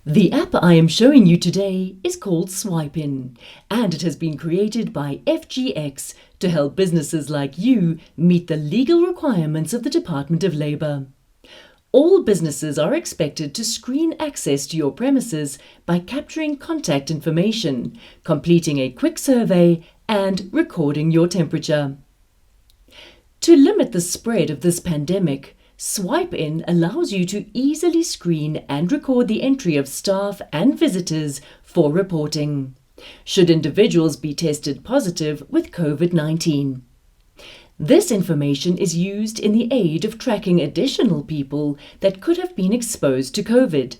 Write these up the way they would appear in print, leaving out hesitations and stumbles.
The app I am showing you today is called SwipeIn, and it has been created by FGX to help businesses like you meet the legal requirements of the Department of Labour. All businesses are expected to screen access to your premises by capturing contact information, completing a quick survey, and recording your temperature. To limit the spread of this pandemic, SwipeIn allows you to easily screen and record the entry of staff and visitors for reporting, should individuals be tested positive with COVID-19. This information is used in the aid of tracking additional people that could have been exposed to COVID.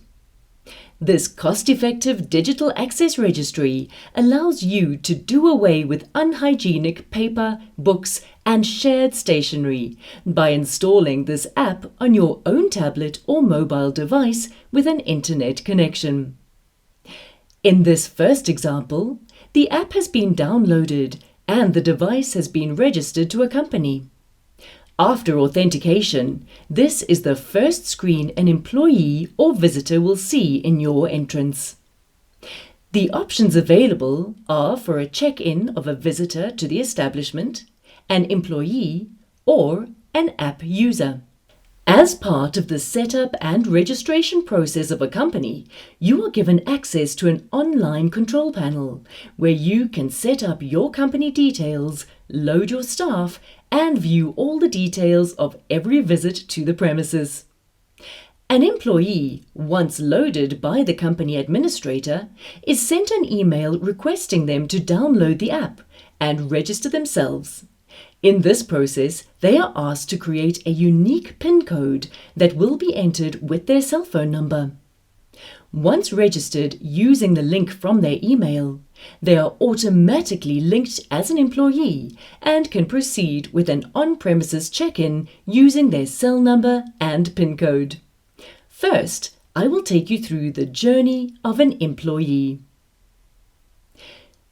This cost-effective digital access registry allows you to do away with unhygienic paper, books, and shared stationery by installing this app on your own tablet or mobile device with an internet connection. In this first example, the app has been downloaded and the device has been registered to a company. After authentication, this is the first screen an employee or visitor will see in your entrance. The options available are for a check-in of a visitor to the establishment, an employee, or an app user. As part of the setup and registration process of a company, you are given access to an online control panel where you can set up your company details, load your staff, and view all the details of every visit to the premises. An employee, once loaded by the company administrator, is sent an email requesting them to download the app and register themselves. In this process, they are asked to create a unique PIN code that will be entered with their cell phone number. Once registered using the link from their email, they are automatically linked as an employee and can proceed with an on-premises check-in using their cell number and PIN code. First, I will take you through the journey of an employee.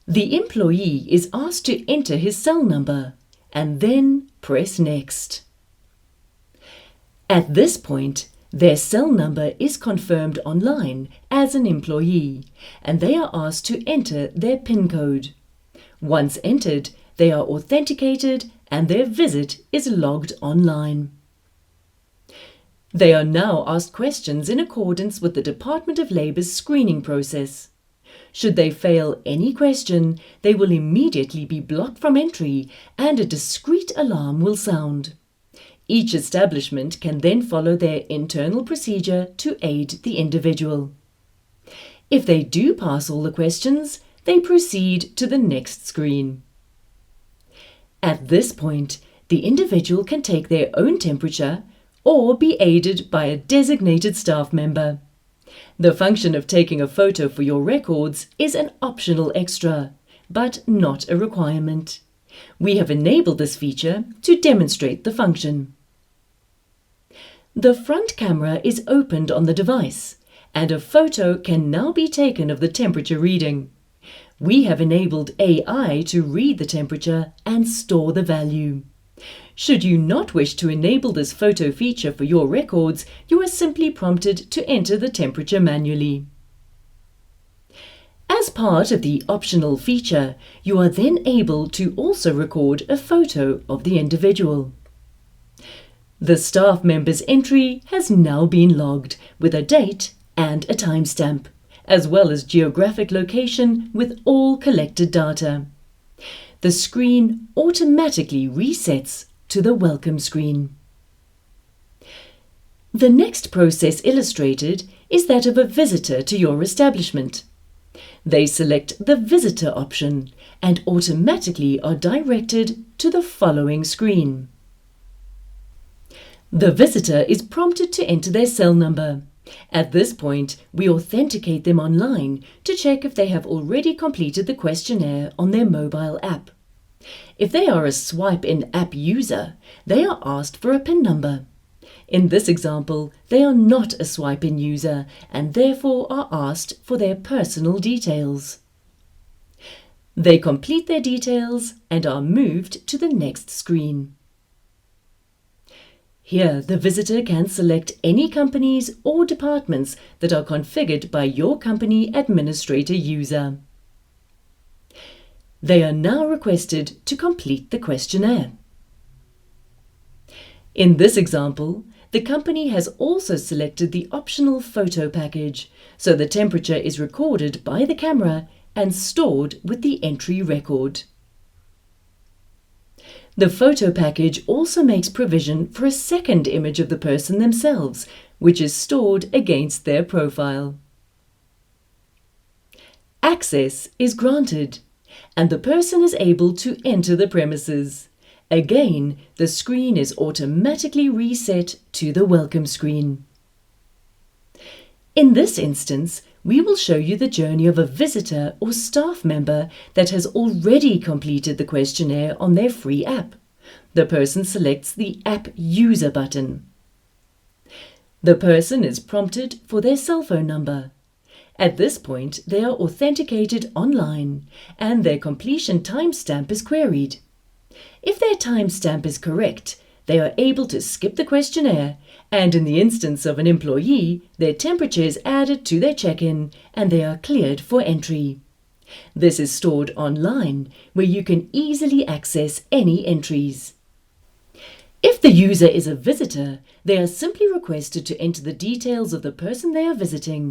The employee is asked to enter his cell number and then press Next. At this point, their cell number is confirmed online as an employee, and they are asked to enter their PIN code. Once entered, they are authenticated and their visit is logged online. They are now asked questions in accordance with the Department of Labour's screening process. Should they fail any question, they will immediately be blocked from entry and a discreet alarm will sound. Each establishment can then follow their internal procedure to aid the individual. If they do pass all the questions, they proceed to the next screen. At this point, the individual can take their own temperature or be aided by a designated staff member. The function of taking a photo for your records is an optional extra, but not a requirement. We have enabled this feature to demonstrate the function. The front camera is opened on the device, and a photo can now be taken of the temperature reading. We have enabled AI to read the temperature and store the value. Should you not wish to enable this photo feature for your records, you are simply prompted to enter the temperature manually. As part of the optional feature, you are then able to also record a photo of the individual. The staff member's entry has now been logged with a date and a timestamp, as well as geographic location with all collected data. The screen automatically resets to the welcome screen. The next process illustrated is that of a visitor to your establishment. They select the visitor option and automatically are directed to the following screen. The visitor is prompted to enter their cell number. At this point, we authenticate them online to check if they have already completed the questionnaire on their mobile app. If they are a SwipeIn app user, they are asked for a PIN number. In this example, they are not a SwipeIn user and therefore are asked for their personal details. They complete their details and are moved to the next screen. Here, the visitor can select any companies or departments that are configured by your company administrator user. They are now requested to complete the questionnaire. In this example, the company has also selected the optional photo package, so the temperature is recorded by the camera and stored with the entry record. The photo package also makes provision for a second image of the person themselves, which is stored against their profile. Access is granted, and the person is able to enter the premises. Again, the screen is automatically reset to the welcome screen. In this instance, we will show you the journey of a visitor or staff member that has already completed the questionnaire on their free app. The person selects the App User button. The person is prompted for their cell phone number. At this point, they are authenticated online, and their completion timestamp is queried. If their timestamp is correct, they are able to skip the questionnaire, and in the instance of an employee, their temperature is added to their check-in and they are cleared for entry. This is stored online, where you can easily access any entries. If the user is a visitor, they are simply requested to enter the details of the person they are visiting.